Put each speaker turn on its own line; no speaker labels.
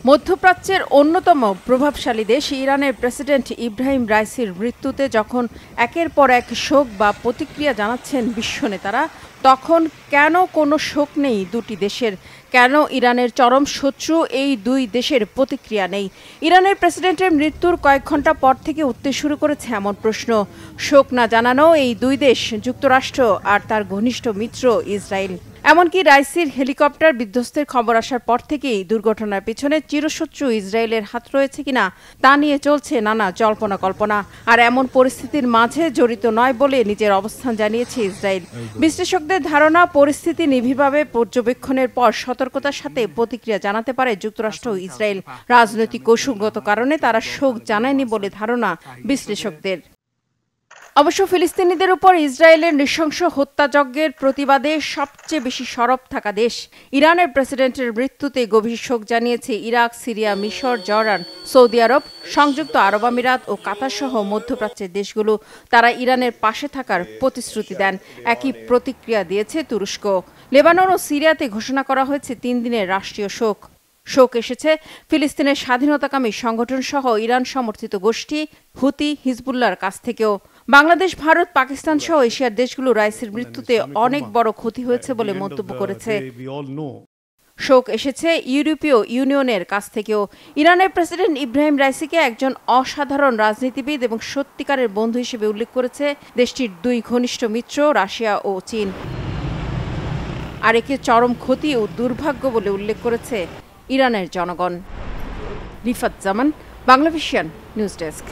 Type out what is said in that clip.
মধ্যপ্রাচ্যের অন্যতম প্রভাবশালী দেশ ইরানের প্রেসিডেন্ট ইব্রাহিম রাইসির মৃত্যুতে যখন একের পর এক শোক বা প্রতিক্রিয়া জানাচ্ছেন বিশ্ব নেতারা, তখন কেন কোনো শোক নেই দুটি দেশের? কেন ইরানের চরম শত্রু এই দুই দেশের প্রতিক্রিয়া নেই? ইরানের প্রেসিডেন্টের মৃত্যুর কয়েক ঘন্টা পর থেকে উঠতে শুরু করেছে এমন প্রশ্ন। শোক না জানানো এই দুই দেশ যুক্তরাষ্ট্র আর তার ঘনিষ্ঠ মিত্র ইসরায়েল। এমনকি রাইসির হেলিকপ্টার বিধ্বস্তের খবর আসার পর থেকেই দুর্ঘটনার পেছনে চিরশত্রু ইসরায়েলের হাত রয়েছে কিনা তা নিয়ে চলছে নানা জল্পনা কল্পনা। আর এমন পরিস্থিতির মাঝে জড়িত নয় বলে নিজের অবস্থান জানিয়েছে ইসরায়েল। বিশ্লেষকদের ধারণা, পরিস্থিতি নিবিড়ভাবে পর্যবেক্ষণের পর সতর্কতার সাথে প্রতিক্রিয়া জানাতে পারে যুক্তরাষ্ট্র ও ইসরায়েল। রাজনৈতিক কৌশলগত কারণে তারা শোক জানায়নি বলে ধারণা বিশ্লেষকদের। অবশ্য ফিলিস্তিনিদের উপর ইসরায়েলের নৃশংস হত্যাযজ্ঞের প্রতিবাদে সবচেয়ে বেশি সরব থাকা দেশ ইরানের প্রেসিডেন্টের মৃত্যুতে গভীর শোক জানিয়েছে ইরাক, সিরিয়া, মিশর, জর্ডান, সৌদি আরব, সংযুক্ত আরব আমিরাত ও কাতার সহ মধ্যপ্রাচ্যের দেশগুলো। তারা ইরানের পাশে থাকার প্রতিশ্রুতি দেন। একই প্রতিক্রিয়া দিয়েছে তুরস্ক। লেবানন ও সিরিয়াতে ঘোষণা করা হয়েছে 3 দিনের রাষ্ট্রীয় শোক। শোক এসেছে ফিলিস্তিনের স্বাধীনতাকামী সংগঠন সহ ইরান সমর্থিত গোষ্ঠী হুতি, হিজবুল্লাহর কাছ থেকেও। বাংলাদেশ, ভারত, পাকিস্তান সহ এশিয়ার দেশগুলো রাইসির মৃত্যুতে অনেক বড় ক্ষতি হয়েছে বলে মন্তব্য করেছে। শোক এসেছে ইউরোপীয় ইউনিয়নের কাছ থেকেও। ইরানের প্রেসিডেন্ট ইব্রাহিম রাইসিকে একজন অসাধারণ রাজনীতিবিদ এবং সত্যিকারের বন্ধু হিসেবে উল্লেখ করেছে দেশটির দুই ঘনিষ্ঠ মিত্র রাশিয়া ও চীন। আর একে চরম ক্ষতি ও দুর্ভাগ্য বলে উল্লেখ করেছে ইরানের জনগণ। রিফাত জামান, বাংলাভিশন নিউজ ডেস্ক।